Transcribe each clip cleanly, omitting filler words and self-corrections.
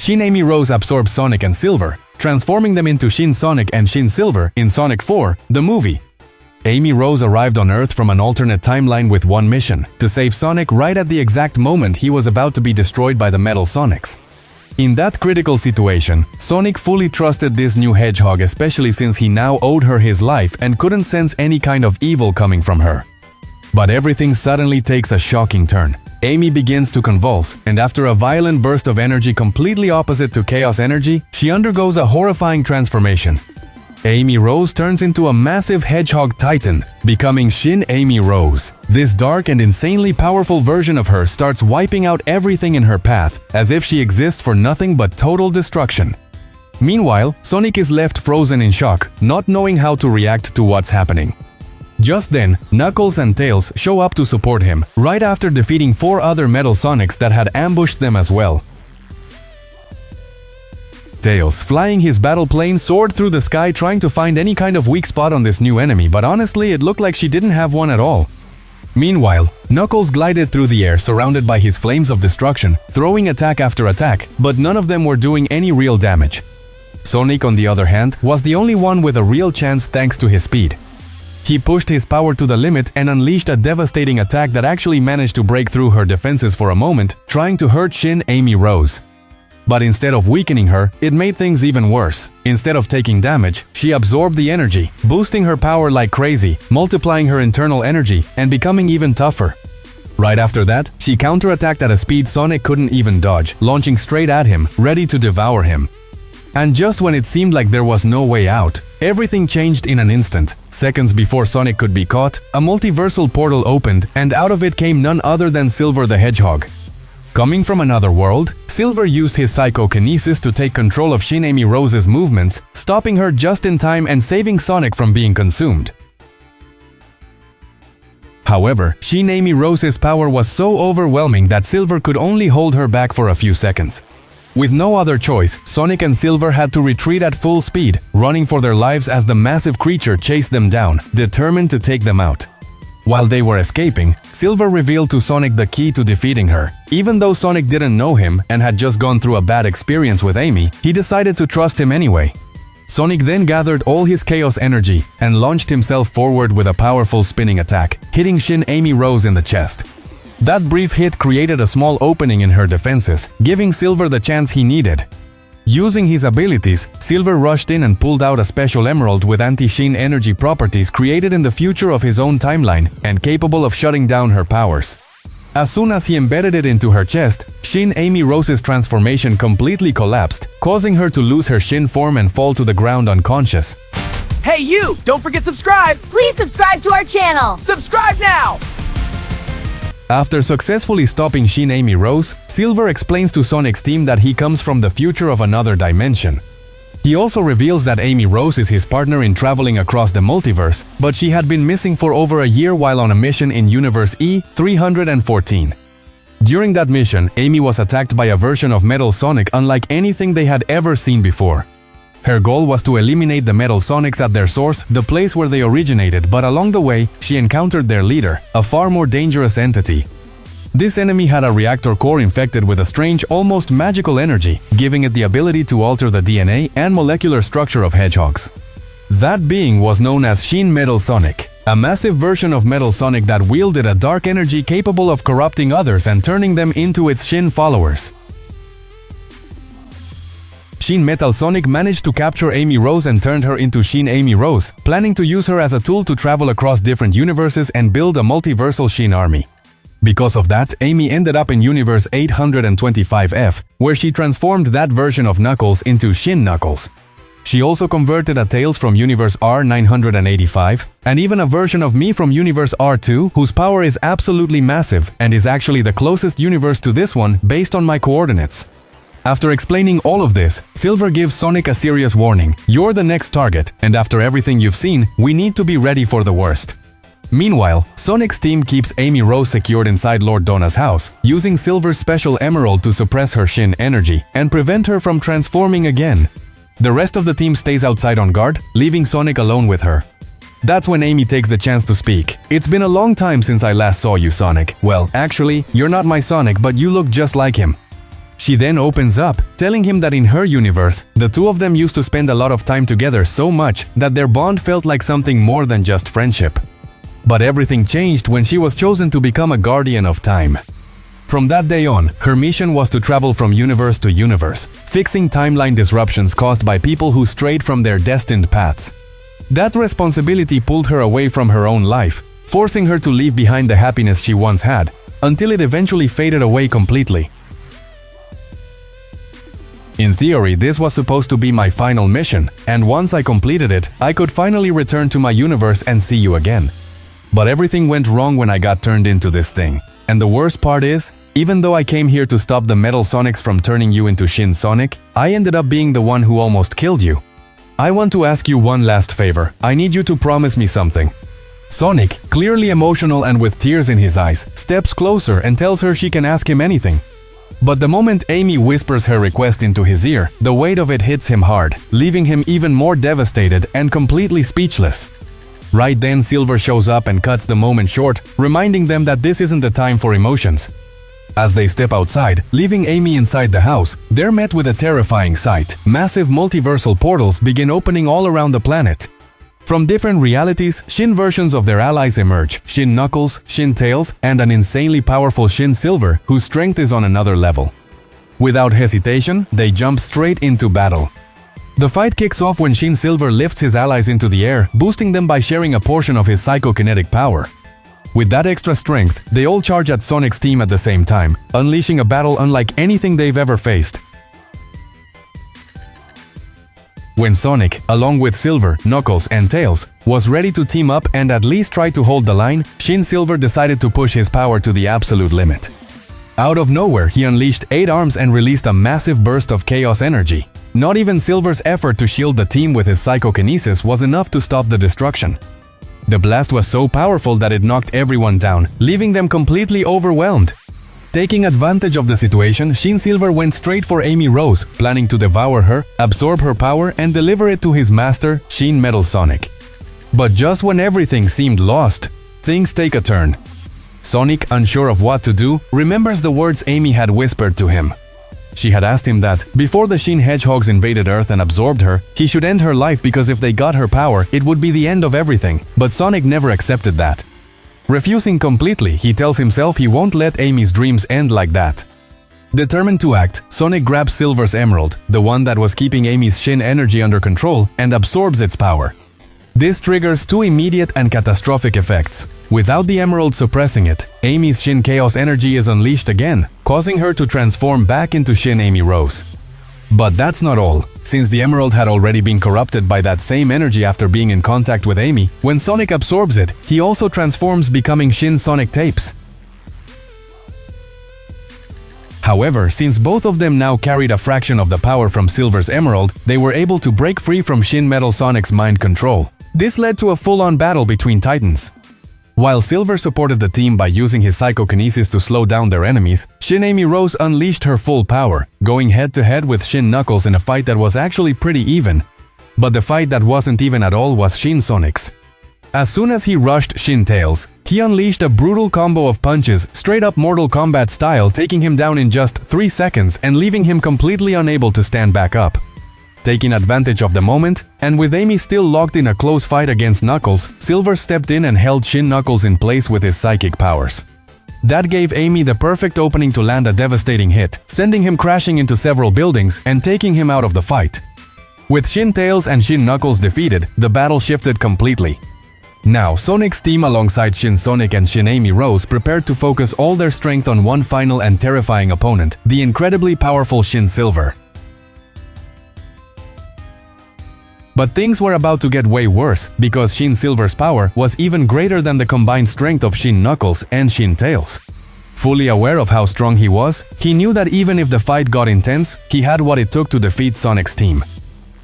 Shin Amy Rose absorbs Sonic and Silver, transforming them into Shin Sonic and Shin Silver in Sonic 4, the movie. Amy Rose arrived on Earth from an alternate timeline with one mission: to save Sonic right at the exact moment he was about to be destroyed by the Metal Sonics. In that critical situation, Sonic fully trusted this new hedgehog, especially since he now owed her his life and couldn't sense any kind of evil coming from her. But everything suddenly takes a shocking turn. Amy begins to convulse, and after a violent burst of energy completely opposite to Chaos Energy, she undergoes a horrifying transformation. Amy Rose turns into a massive hedgehog titan, becoming Shin Amy Rose. This dark and insanely powerful version of her starts wiping out everything in her path, as if she exists for nothing but total destruction. Meanwhile, Sonic is left frozen in shock, not knowing how to react to what's happening. Just then, Knuckles and Tails show up to support him, right after defeating 4 other Metal Sonics that had ambushed them as well. Tails, flying his battle plane, soared through the sky trying to find any kind of weak spot on this new enemy, but honestly, it looked like she didn't have one at all. Meanwhile, Knuckles glided through the air surrounded by his flames of destruction, throwing attack after attack, but none of them were doing any real damage. Sonic, on the other hand, was the only one with a real chance thanks to his speed. He pushed his power to the limit and unleashed a devastating attack that actually managed to break through her defenses for a moment, trying to hurt Shin Amy Rose. But instead of weakening her, it made things even worse. Instead of taking damage, she absorbed the energy, boosting her power like crazy, multiplying her internal energy, and becoming even tougher. Right after that, she counterattacked at a speed Sonic couldn't even dodge, launching straight at him, ready to devour him. And just when it seemed like there was no way out, everything changed in an instant. Seconds before Sonic could be caught, a multiversal portal opened, and out of it came none other than Silver the Hedgehog. Coming from another world, Silver used his psychokinesis to take control of Shin Amy Rose's movements, stopping her just in time and saving Sonic from being consumed. However, Shin Amy Rose's power was so overwhelming that Silver could only hold her back for a few seconds. With no other choice, Sonic and Silver had to retreat at full speed, running for their lives as the massive creature chased them down, determined to take them out. While they were escaping, Silver revealed to Sonic the key to defeating her. Even though Sonic didn't know him and had just gone through a bad experience with Amy, he decided to trust him anyway. Sonic then gathered all his chaos energy and launched himself forward with a powerful spinning attack, hitting Shin Amy Rose in the chest. That brief hit created a small opening in her defenses, giving Silver the chance he needed. Using his abilities, Silver rushed in and pulled out a special emerald with anti-Shin energy properties created in the future of his own timeline and capable of shutting down her powers. As soon as he embedded it into her chest, Shin Amy Rose's transformation completely collapsed, causing her to lose her Shin form and fall to the ground unconscious. Hey you! Don't forget subscribe! Please subscribe to our channel! Subscribe now! After successfully stopping Shin Amy Rose, Silver explains to Sonic's team that he comes from the future of another dimension. He also reveals that Amy Rose is his partner in traveling across the multiverse, but she had been missing for over a year while on a mission in Universe E-314. During that mission, Amy was attacked by a version of Metal Sonic unlike anything they had ever seen before. Her goal was to eliminate the Metal Sonics at their source, the place where they originated, but along the way, she encountered their leader, a far more dangerous entity. This enemy had a reactor core infected with a strange, almost magical energy, giving it the ability to alter the DNA and molecular structure of hedgehogs. That being was known as Shin Metal Sonic, a massive version of Metal Sonic that wielded a dark energy capable of corrupting others and turning them into its Shin followers. Shin Metal Sonic managed to capture Amy Rose and turned her into Shin Amy Rose, planning to use her as a tool to travel across different universes and build a multiversal Shin army. Because of that, Amy ended up in Universe 825F, where she transformed that version of Knuckles into Shin Knuckles. She also converted a Tails from Universe R985, and even a version of me from Universe R2, whose power is absolutely massive and is actually the closest universe to this one based on my coordinates. After explaining all of this, Silver gives Sonic a serious warning. You're the next target, and after everything you've seen, we need to be ready for the worst. Meanwhile, Sonic's team keeps Amy Rose secured inside Lord Donna's house, using Silver's special emerald to suppress her Shin energy and prevent her from transforming again. The rest of the team stays outside on guard, leaving Sonic alone with her. That's when Amy takes the chance to speak. It's been a long time since I last saw you, Sonic. Well, actually, you're not my Sonic, but you look just like him. She then opens up, telling him that in her universe, the two of them used to spend a lot of time together so much that their bond felt like something more than just friendship. But everything changed when she was chosen to become a guardian of time. From that day on, her mission was to travel from universe to universe, fixing timeline disruptions caused by people who strayed from their destined paths. That responsibility pulled her away from her own life, forcing her to leave behind the happiness she once had, until it eventually faded away completely. In theory, this was supposed to be my final mission, and once I completed it, I could finally return to my universe and see you again. But everything went wrong when I got turned into this thing. And the worst part is, even though I came here to stop the Metal Sonics from turning you into Shin Sonic, I ended up being the one who almost killed you. I want to ask you one last favor. I need you to promise me something. Sonic, clearly emotional and with tears in his eyes, steps closer and tells her she can ask him anything. But the moment Amy whispers her request into his ear, the weight of it hits him hard, leaving him even more devastated and completely speechless. Right then, Silver shows up and cuts the moment short, reminding them that this isn't the time for emotions. As they step outside, leaving Amy inside the house, they're met with a terrifying sight. Massive multiversal portals begin opening all around the planet. From different realities, Shin versions of their allies emerge: Shin Knuckles, Shin Tails, and an insanely powerful Shin Silver, whose strength is on another level. Without hesitation, they jump straight into battle. The fight kicks off when Shin Silver lifts his allies into the air, boosting them by sharing a portion of his psychokinetic power. With that extra strength, they all charge at Sonic's team at the same time, unleashing a battle unlike anything they've ever faced. When Sonic, along with Silver, Knuckles, and Tails, was ready to team up and at least try to hold the line, Shin Silver decided to push his power to the absolute limit. Out of nowhere, he unleashed 8 arms and released a massive burst of chaos energy. Not even Silver's effort to shield the team with his psychokinesis was enough to stop the destruction. The blast was so powerful that it knocked everyone down, leaving them completely overwhelmed. Taking advantage of the situation, Shin Silver went straight for Amy Rose, planning to devour her, absorb her power, and deliver it to his master, Shin Metal Sonic. But just when everything seemed lost, things take a turn. Sonic, unsure of what to do, remembers the words Amy had whispered to him. She had asked him that, before the Shin Hedgehogs invaded Earth and absorbed her, he should end her life because if they got her power, it would be the end of everything, but Sonic never accepted that. Refusing completely, he tells himself he won't let Amy's dreams end like that. Determined to act, Sonic grabs Silver's emerald, the one that was keeping Amy's Shin energy under control, and absorbs its power. This triggers 2 immediate and catastrophic effects. Without the emerald suppressing it, Amy's Shin Chaos energy is unleashed again, causing her to transform back into Shin Amy Rose. But that's not all. Since the emerald had already been corrupted by that same energy after being in contact with Amy, when Sonic absorbs it, he also transforms, becoming Shin Sonic Tapes. However, since both of them now carried a fraction of the power from Silver's emerald, they were able to break free from Shin Metal Sonic's mind control. This led to a full-on battle between Titans. While Silver supported the team by using his psychokinesis to slow down their enemies, Shin Amy Rose unleashed her full power, going head-to-head with Shin Knuckles in a fight that was actually pretty even. But the fight that wasn't even at all was Shin Sonic's. As soon as he rushed Shin Tails, he unleashed a brutal combo of punches, straight-up Mortal Kombat style, taking him down in just 3 seconds and leaving him completely unable to stand back up. Taking advantage of the moment, and with Amy still locked in a close fight against Knuckles, Silver stepped in and held Shin Knuckles in place with his psychic powers. That gave Amy the perfect opening to land a devastating hit, sending him crashing into several buildings and taking him out of the fight. With Shin Tails and Shin Knuckles defeated, the battle shifted completely. Now, Sonic's team alongside Shin Sonic and Shin Amy Rose prepared to focus all their strength on one final and terrifying opponent, the incredibly powerful Shin Silver. But things were about to get way worse, because Shin Silver's power was even greater than the combined strength of Shin Knuckles and Shin Tails. Fully aware of how strong he was, he knew that even if the fight got intense, he had what it took to defeat Sonic's team.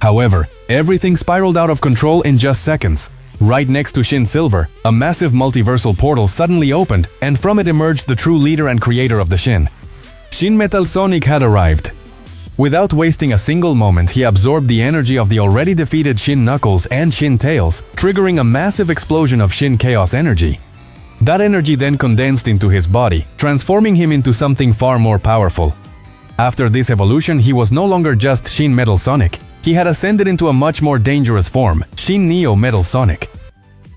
However, everything spiraled out of control in just seconds. Right next to Shin Silver, a massive multiversal portal suddenly opened, and from it emerged the true leader and creator of the Shin. Shin Metal Sonic had arrived. Without wasting a single moment, he absorbed the energy of the already defeated Shin Knuckles and Shin Tails, triggering a massive explosion of Shin Chaos energy. That energy then condensed into his body, transforming him into something far more powerful. After this evolution, he was no longer just SHIN Metal Sonic. He had ascended into a much more dangerous form, SHIN Neo Metal Sonic.